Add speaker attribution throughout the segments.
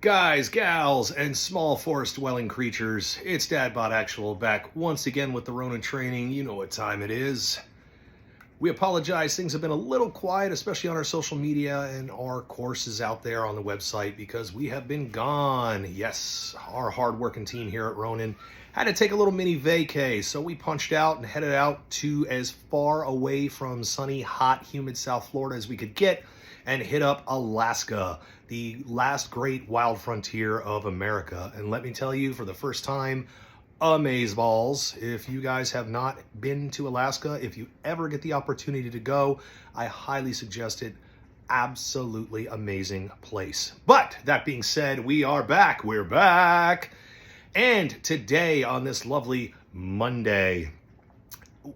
Speaker 1: Guys, gals, and small forest dwelling creatures, it's Dadbot Actual back once again with the Ronin training. You know what time it is. We apologize, things have been a little quiet, especially on our social media and our courses out there on the website because we have been gone. Yes, our hard-working team here at Ronin had to take a little mini vacay, so we punched out and headed out to as far away from sunny, hot, humid South Florida as we could get and hit up Alaska, the last great wild frontier of America. And let me tell you, for the first time, amazeballs. If you guys have not been to Alaska, if you ever get the opportunity to go, I highly suggest it. Absolutely amazing place. But that being said, we are back. We're back. And today on this lovely Monday,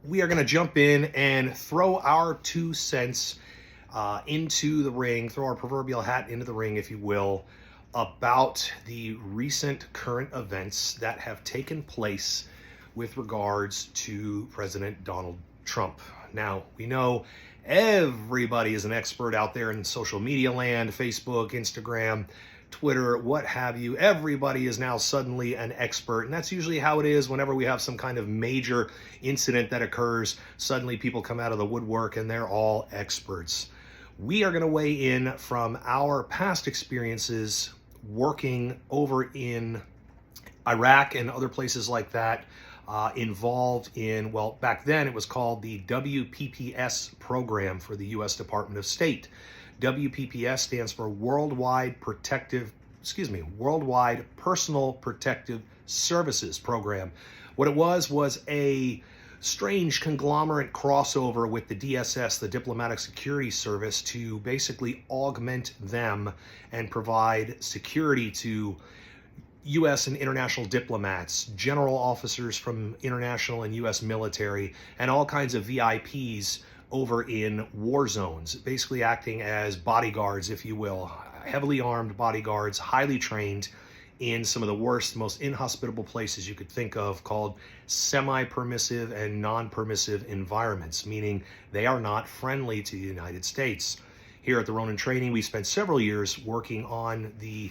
Speaker 1: we are going to jump in and throw our 2 cents into the ring, throw our proverbial hat into the ring, if you will, about the recent current events that have taken place with regards to President Donald Trump. Now, we know everybody is an expert out there in social media land, Facebook, Instagram, Twitter, what have you. Everybody is now suddenly an expert, and that's usually how it is whenever we have some kind of major incident that occurs. Suddenly people come out of the woodwork and they're all experts. We are going to weigh in from our past experiences working over in Iraq and other places like that, involved in, well, back then it was called the WPPS program for the U.S. Department of State. WPPS stands for Worldwide Personal Protective Services Program. What it was a strange conglomerate crossover with the DSS, the Diplomatic Security Service, to basically augment them and provide security to U.S. and international diplomats, general officers from international and U.S. military, and all kinds of VIPs over in war zones, basically acting as bodyguards, if you will, heavily armed bodyguards, highly trained in some of the worst, most inhospitable places you could think of, called semi-permissive and non-permissive environments, meaning they are not friendly to the United States. Here at the Ronin Training, we spent several years working on the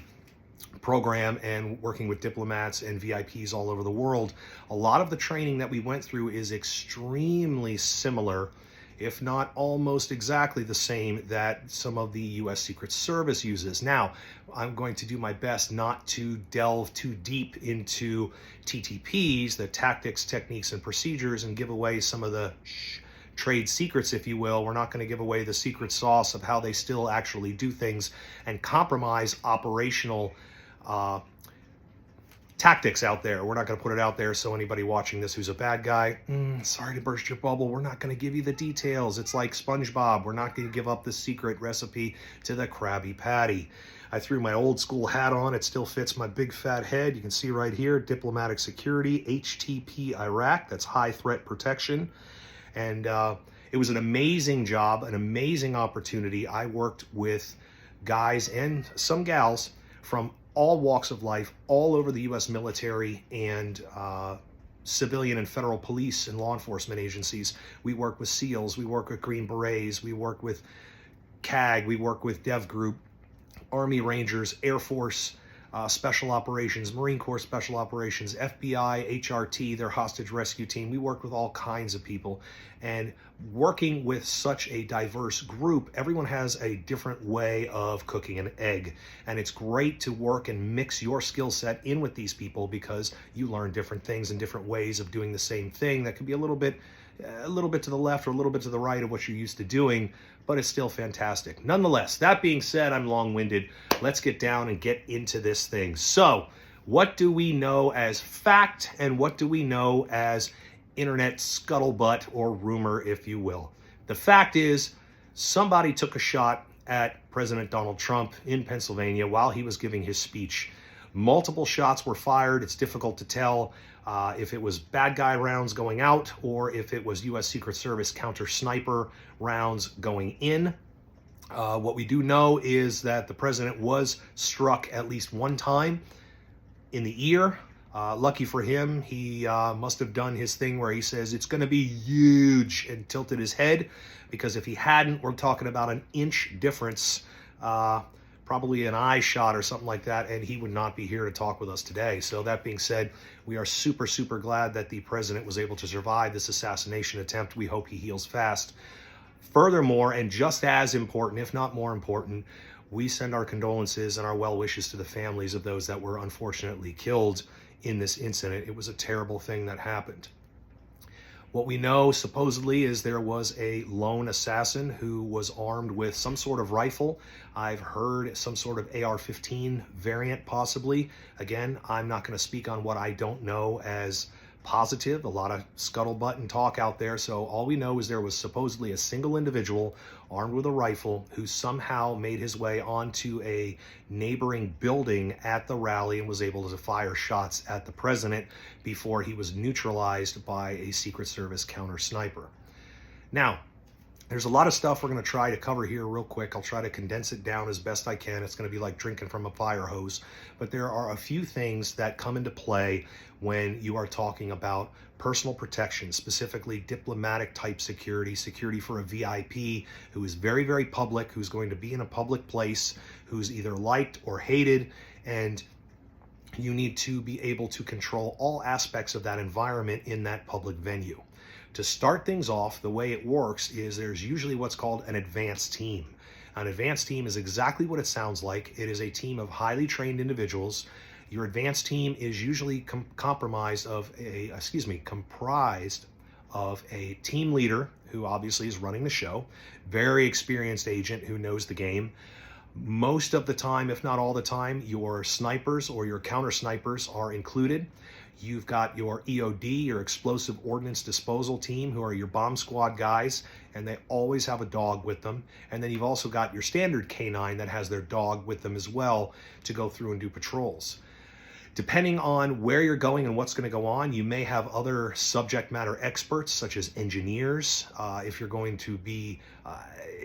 Speaker 1: program and working with diplomats and VIPs all over the world. A lot of the training that we went through is extremely similar, if not almost exactly the same, that some of the U.S. Secret Service uses. Now, I'm going to do my best not to delve too deep into TTPs, the tactics, techniques, and procedures, and give away some of the trade secrets, if you will. We're not going to give away the secret sauce of how they still actually do things and compromise operational tactics out there. We're not going to put it out there so anybody watching this who's a bad guy, sorry to burst your bubble, we're not going to give you the details. It's like SpongeBob. We're not going to give up the secret recipe to the Krabby Patty. I threw my old school hat on. It still fits my big fat head. You can see right here, Diplomatic Security, HTP Iraq. That's High Threat Protection. And it was an amazing job, an amazing opportunity. I worked with guys and some gals from all walks of life, all over the U.S. military and civilian and federal police and law enforcement agencies. We work with SEALs, we work with Green Berets, we work with CAG, we work with Dev Group, Army Rangers, Air Force, Special Operations, Marine Corps Special Operations, FBI, HRT, their hostage rescue team. We work with all kinds of people. And working with such a diverse group, everyone has a different way of cooking an egg. And it's great to work and mix your skill set in with these people because you learn different things and different ways of doing the same thing that could be a little bit to the left or a little bit to the right of what you're used to doing, but it's still fantastic. Nonetheless, that being said, I'm long-winded. Let's get down and get into this thing. So, what do we know as fact and what do we know as internet scuttlebutt or rumor, if you will? The fact is, somebody took a shot at President Donald Trump in Pennsylvania while he was giving his speech. Multiple shots were fired. It's difficult to tell if it was bad guy rounds going out or if it was U.S. Secret Service counter sniper rounds going in. What we do know is that the president was struck at least one time in the ear. Lucky for him, he must have done his thing where he says it's going to be huge and tilted his head, because if he hadn't, we're talking about an inch difference probably an eye shot or something like that, and he would not be here to talk with us today. So that being said, we are super, super glad that the president was able to survive this assassination attempt. We hope he heals fast. Furthermore, and just as important, if not more important, we send our condolences and our well wishes to the families of those that were unfortunately killed in this incident. It was a terrible thing that happened. What we know supposedly is there was a lone assassin who was armed with some sort of rifle. I've heard some sort of AR-15 variant possibly. Again, I'm not going to speak on what I don't know as positive. A lot of scuttlebutt and talk out there. So all we know is there was supposedly a single individual armed with a rifle who somehow made his way onto a neighboring building at the rally and was able to fire shots at the president before he was neutralized by a Secret Service counter sniper. Now, there's a lot of stuff we're going to try to cover here real quick. I'll try to condense it down as best I can. It's going to be like drinking from a fire hose. But there are a few things that come into play when you are talking about personal protection, specifically diplomatic type security, security for a VIP who is very, very public, who's going to be in a public place, who's either liked or hated, and you need to be able to control all aspects of that environment in that public venue. To start things off, the way it works is there's usually what's called an advance team. An advance team is exactly what it sounds like. It is a team of highly trained individuals. Your advance team is usually comprised of a team leader who obviously is running the show, very experienced agent who knows the game. Most of the time, if not all the time, your snipers or your counter snipers are included. You've got your EOD, your explosive ordnance disposal team, who are your bomb squad guys, and they always have a dog with them. And then you've also got your standard K9 that has their dog with them as well to go through and do patrols. Depending on where you're going and what's going to go on, you may have other subject matter experts, such as engineers. If you're going to be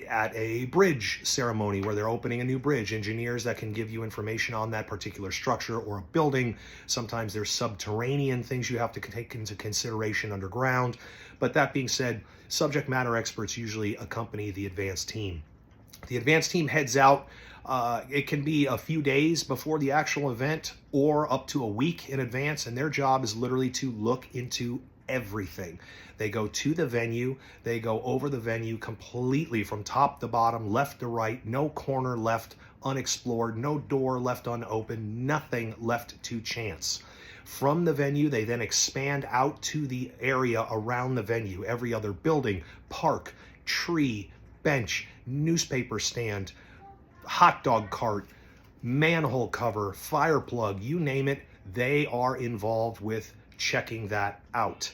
Speaker 1: at a bridge ceremony where they're opening a new bridge, engineers that can give you information on that particular structure or a building. Sometimes there's subterranean things you have to take into consideration underground. But that being said, subject matter experts usually accompany the advanced team. The advanced team heads out. It can be a few days before the actual event or up to a week in advance, and their job is literally to look into everything. They go to the venue, they go over the venue completely from top to bottom, left to right, no corner left unexplored, no door left unopened, nothing left to chance. From the venue, they then expand out to the area around the venue, every other building, park, tree, bench, newspaper stand, hot dog cart, manhole cover, fire plug, you name it, they are involved with checking that out.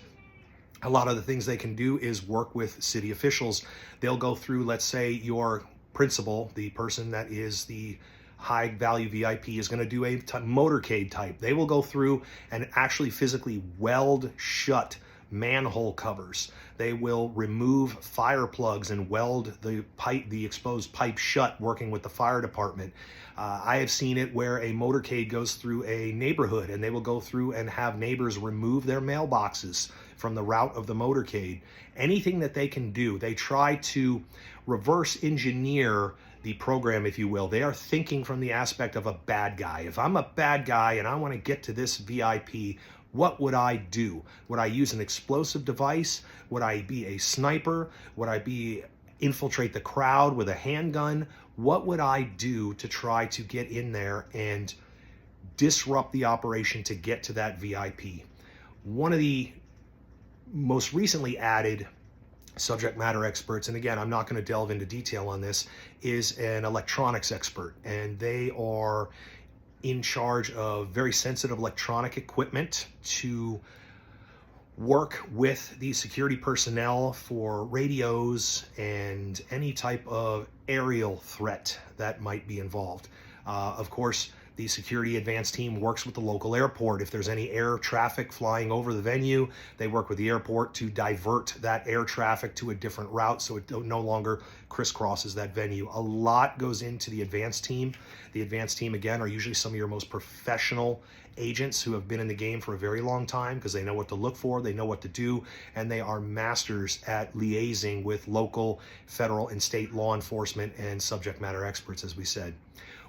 Speaker 1: A lot of the things they can do is work with city officials. They'll go through, let's say your principal, the person that is the high value VIP, is going to do a motorcade type. They will go through and actually physically weld shut manhole covers. They will remove fire plugs and weld the exposed pipe shut, working with the fire department. I have seen it where a motorcade goes through a neighborhood and they will go through and have neighbors remove their mailboxes from the route of the motorcade. Anything that they can do, they try to reverse engineer the program, if you will. They are thinking from the aspect of a bad guy. If I'm a bad guy and I want to get to this VIP, what would I do? Would I use an explosive device? Would I be a sniper? Would I infiltrate the crowd with a handgun? What would I do to try to get in there and disrupt the operation to get to that VIP? One of the most recently added subject matter experts, and again, I'm not going to delve into detail on this, is an electronics expert, and they are in charge of very sensitive electronic equipment to work with the security personnel for radios and any type of aerial threat that might be involved. Of course, the security advance team works with the local airport. If there's any air traffic flying over the venue, they work with the airport to divert that air traffic to a different route so it no longer crisscrosses that venue. A lot goes into the advance team. The advance team, again, are usually some of your most professional agents who have been in the game for a very long time because they know what to look for, they know what to do, and they are masters at liaising with local, federal, and state law enforcement and subject matter experts, as we said.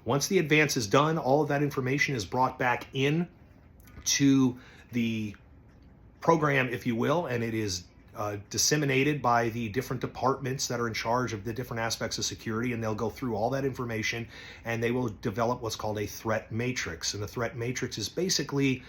Speaker 1: Once the advance is done, all of that information is brought back in to the program, if you will, and it is disseminated by the different departments that are in charge of the different aspects of security, and they'll go through all that information and they will develop what's called a threat matrix. And the threat matrix is basically,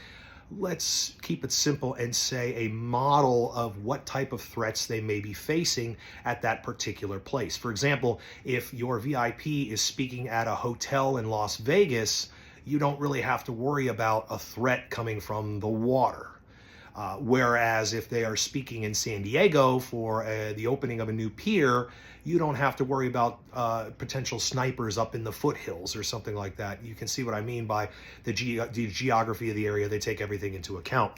Speaker 1: let's keep it simple and say, a model of what type of threats they may be facing at that particular place. For example, if your VIP is speaking at a hotel in Las Vegas, you don't really have to worry about a threat coming from the water. Whereas if they are speaking in San Diego for the opening of a new pier, you don't have to worry about potential snipers up in the foothills or something like that. You can see what I mean by the geography of the area. They take everything into account.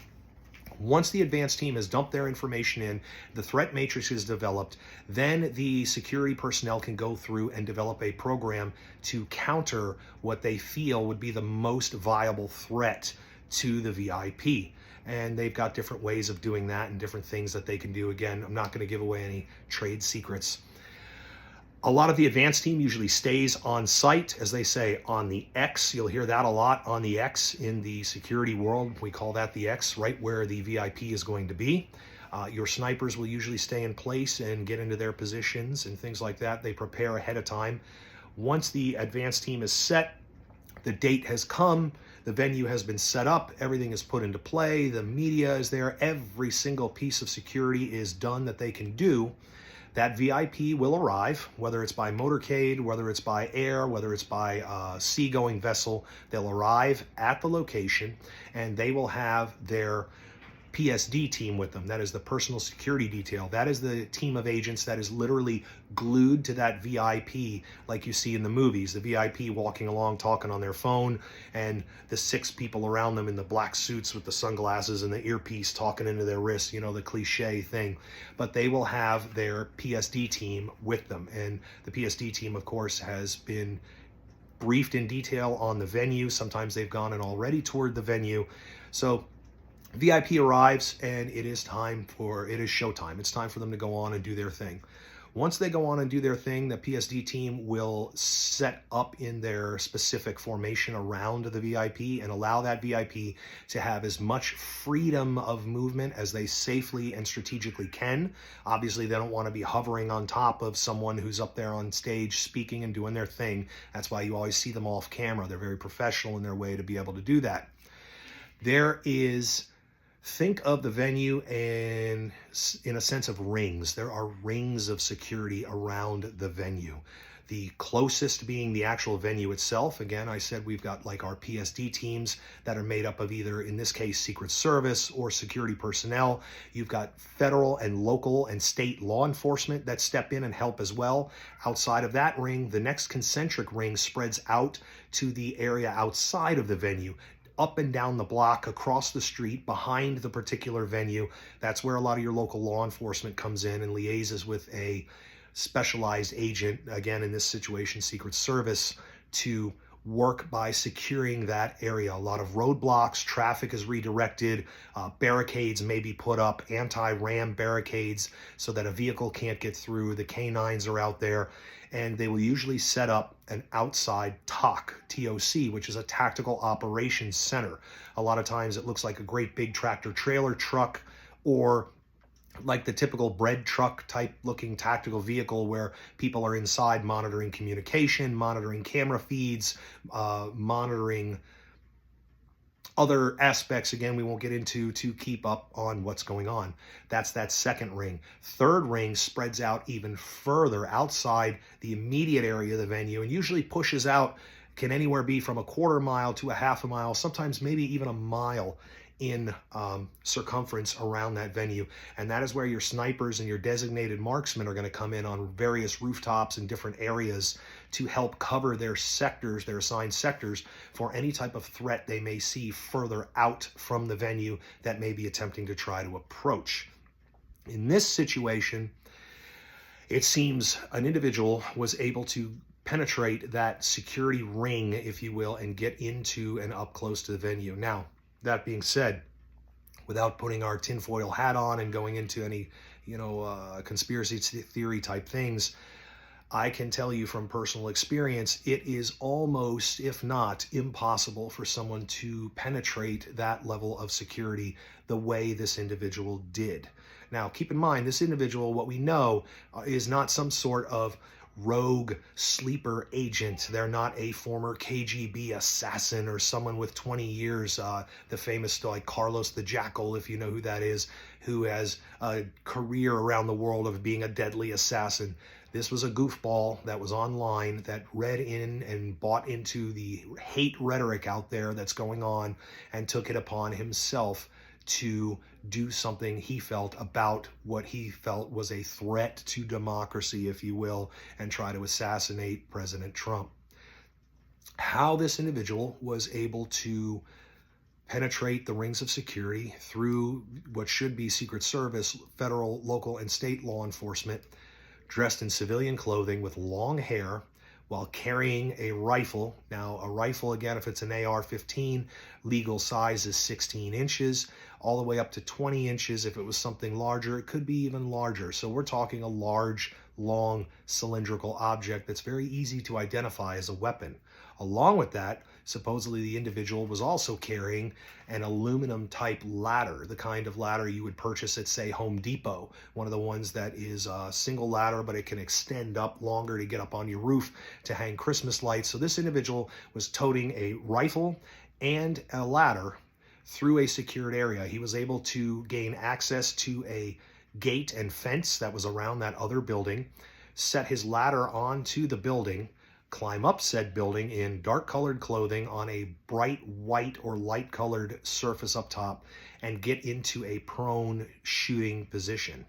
Speaker 1: Once the advanced team has dumped their information in, the threat matrix is developed, then the security personnel can go through and develop a program to counter what they feel would be the most viable threat to the VIP. And they've got different ways of doing that and different things that they can do. Again, I'm not going to give away any trade secrets. A lot of the advanced team usually stays on site, as they say, on the X. You'll hear that a lot, on the X in the security world. We call that the X, right where the VIP is going to be. Your snipers will usually stay in place and get into their positions and things like that. They prepare ahead of time. Once the advanced team is set, the date has come, the venue has been set up, everything is put into play, the media is there, every single piece of security is done that they can do. That VIP will arrive, whether it's by motorcade, whether it's by air, whether it's by seagoing vessel. They'll arrive at the location and they will have their PSD team with them. That is the personal security detail. That is the team of agents that is literally glued to that VIP, like you see in the movies. The VIP walking along, talking on their phone, and the 6 people around them in the black suits with the sunglasses and the earpiece talking into their wrists, you know, the cliche thing. But they will have their PSD team with them. And the PSD team, of course, has been briefed in detail on the venue. Sometimes they've gone and already toured the venue. So VIP arrives and it is showtime. It's time for them to go on and do their thing. Once they go on and do their thing, the PSD team will set up in their specific formation around the VIP and allow that VIP to have as much freedom of movement as they safely and strategically can. Obviously, they don't want to be hovering on top of someone who's up there on stage speaking and doing their thing. That's why you always see them off camera. They're very professional in their way to be able to do that. Think of the venue in a sense of rings. There are rings of security around the venue. The closest being the actual venue itself. Again, I said we've got like our PSD teams that are made up of either, in this case, Secret Service or security personnel. You've got federal and local and state law enforcement that step in and help as well. Outside of that ring, the next concentric ring spreads out to the area outside of the venue, up and down the block, across the street, behind the particular venue. That's where a lot of your local law enforcement comes in and liaises with a specialized agent, again, in this situation, Secret Service, to work by securing that area. A lot of roadblocks, traffic is redirected, barricades may be put up, anti-ram barricades so that a vehicle can't get through. The canines are out there, and they will usually set up an outside TOC, TOC, which is a tactical operations center. A lot of times it looks like a great big tractor trailer truck, or like the typical bread truck type looking tactical vehicle where people are inside monitoring communication, monitoring camera feeds, monitoring other aspects, again, we won't get into, to keep up on what's going on. That's that second ring. Third ring spreads out even further outside the immediate area of the venue and usually pushes out, can anywhere be from a quarter mile to a half a mile, sometimes maybe even a mile in circumference around that venue. And that is where your snipers and your designated marksmen are going to come in on various rooftops and different areas to help cover their sectors, their assigned sectors, for any type of threat they may see further out from the venue that may be attempting to try to approach. In this situation, it seems an individual was able to penetrate that security ring, if you will, and get into and up close to the venue. Now, that being said, without putting our tinfoil hat on and going into any, conspiracy theory type things, I can tell you from personal experience, it is almost, if not impossible, for someone to penetrate that level of security the way this individual did. Now, keep in mind, this individual, what we know, is not some sort of rogue sleeper agent. They're not a former KGB assassin or someone with 20 years, the famous like Carlos the Jackal, if you know who that is, who has a career around the world of being a deadly assassin. This was a goofball that was online that read in and bought into the hate rhetoric out there that's going on and took it upon himself to do something he felt about what he felt was a threat to democracy, if you will, and try to assassinate President Trump. How this individual was able to penetrate the rings of security through what should be Secret Service, federal, local, and state law enforcement, dressed in civilian clothing with long hair, while carrying a rifle. Now, a rifle, again, if it's an AR-15, legal size is 16 inches, all the way up to 20 inches. If it was something larger, it could be even larger. So we're talking a large, long, cylindrical object that's very easy to identify as a weapon. Along with that, supposedly the individual was also carrying an aluminum type ladder, the kind of ladder you would purchase at, say, Home Depot, one of the ones that is a single ladder, but it can extend up longer to get up on your roof to hang Christmas lights. So this individual was toting a rifle and a ladder through a secured area. He was able to gain access to a gate and fence that was around that other building, set his ladder onto the building, climb up said building in dark colored clothing on a bright white or light colored surface up top, and get into a prone shooting position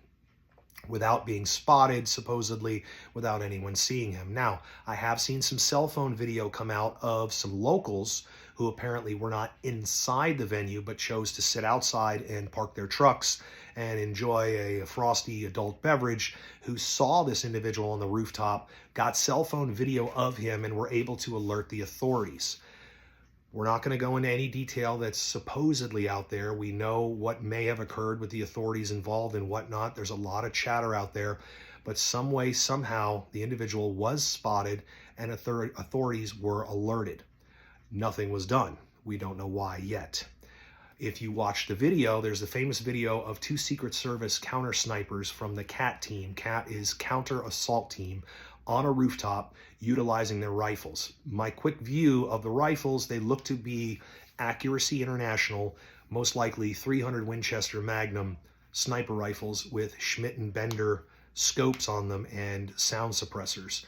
Speaker 1: without being spotted, supposedly, without anyone seeing him. Now, I have seen some cell phone video come out of some locals who apparently were not inside the venue, but chose to sit outside and park their trucks and enjoy a frosty adult beverage, who saw this individual on the rooftop, got cell phone video of him, and were able to alert the authorities. We're not going to go into any detail that's supposedly out there. We know what may have occurred with the authorities involved and whatnot. There's a lot of chatter out there, but some way, somehow, the individual was spotted and authorities were alerted. Nothing was done. We don't know why yet. If you watch the video, there's the famous video of two Secret Service counter snipers from the CAT team. CAT is Counter Assault Team, on a rooftop utilizing their rifles. My quick view of the rifles, they look to be Accuracy International, most likely 300 Winchester Magnum sniper rifles with Schmidt and Bender scopes on them and sound suppressors.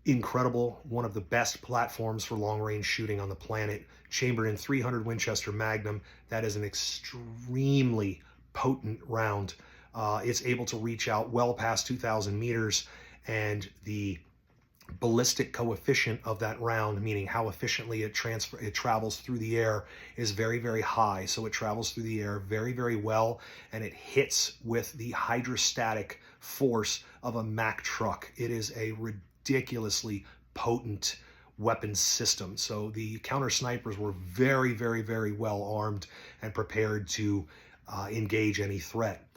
Speaker 1: Incredible, one of the best platforms for long-range shooting on the planet, chambered in 300 Winchester Magnum. That is an extremely potent round. It's able to reach out well past 2,000 meters, and the ballistic coefficient of that round, meaning how efficiently it travels through the air, is very, very high. So it travels through the air very, very well, and it hits with the hydrostatic force of a Mack truck. It is a ridiculously potent weapon system. So the counter snipers were very, very, very well armed and prepared to engage any threat.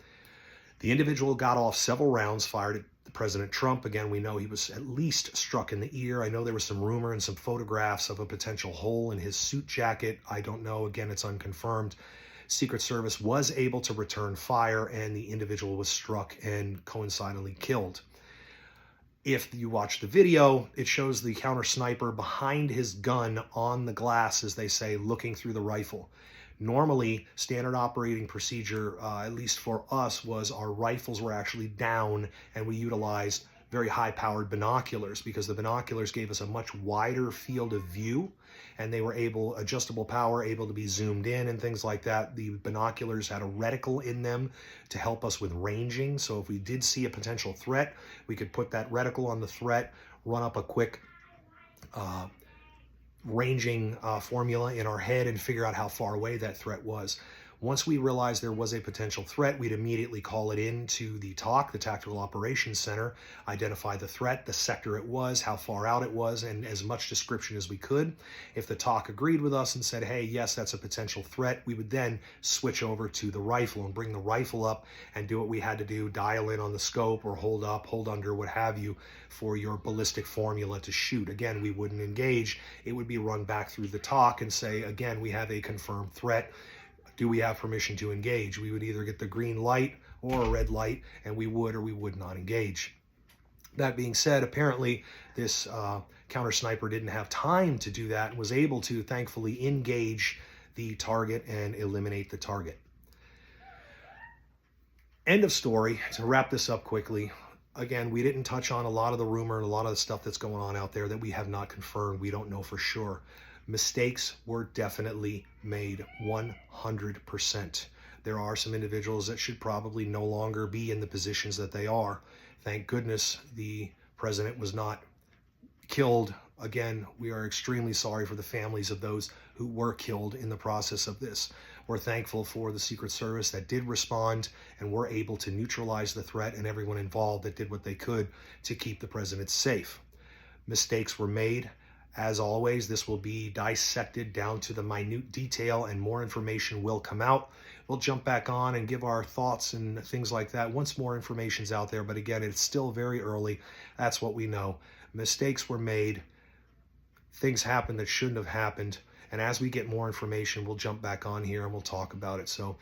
Speaker 1: The individual got off several rounds fired at President Trump. Again, we know he was at least struck in the ear. I know there was some rumor and some photographs of a potential hole in his suit jacket. I don't know. Again, it's unconfirmed. Secret Service was able to return fire, and the individual was struck and coincidentally killed. If you watch the video, it shows the counter sniper behind his gun on the glass, as they say, looking through the rifle. Normally, standard operating procedure, at least for us, was our rifles were actually down, and we utilized very high-powered binoculars, because the binoculars gave us a much wider field of view, and they were adjustable power, able to be zoomed in and things like that. The binoculars had a reticle in them to help us with ranging. So if we did see a potential threat, we could put that reticle on the threat, run up a quick ranging formula in our head, and figure out how far away that threat was. Once we realized there was a potential threat, we'd immediately call it in to the TOC, the Tactical Operations Center, identify the threat, the sector it was, how far out it was, and as much description as we could. If the TOC agreed with us and said, hey, yes, that's a potential threat, we would then switch over to the rifle and bring the rifle up and do what we had to do, dial in on the scope or hold up, hold under, what have you, for your ballistic formula to shoot. Again, we wouldn't engage. It would be run back through the TOC and say, again, we have a confirmed threat. Do we have permission to engage? We would either get the green light or a red light, and we would or we would not engage. That being said, apparently this counter sniper didn't have time to do that and was able to, thankfully, engage the target and eliminate the target. End of story. To wrap this up quickly, again, we didn't touch on a lot of the rumor and a lot of the stuff that's going on out there that we have not confirmed. We don't know for sure. Mistakes were definitely made, 100%. There are some individuals that should probably no longer be in the positions that they are. Thank goodness the president was not killed. Again, we are extremely sorry for the families of those who were killed in the process of this. We're thankful for the Secret Service that did respond and were able to neutralize the threat, and everyone involved that did what they could to keep the president safe. Mistakes were made. As always, this will be dissected down to the minute detail, and more information will come out. We'll jump back on and give our thoughts and things like that once more information's out there. But again, it's still very early. That's what we know. Mistakes were made. Things happened that shouldn't have happened. And as we get more information, we'll jump back on here and we'll talk about it. So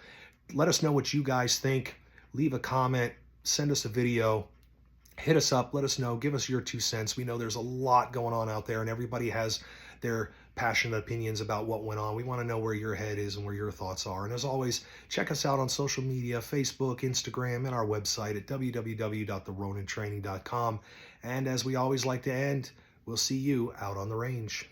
Speaker 1: let us know what you guys think. Leave a comment. Send us a video. Hit us up, let us know, give us your 2 cents. We know there's a lot going on out there and everybody has their passionate opinions about what went on. We want to know where your head is and where your thoughts are. And as always, check us out on social media, Facebook, Instagram, and our website at www.theronintraining.com. And as we always like to end, we'll see you out on the range.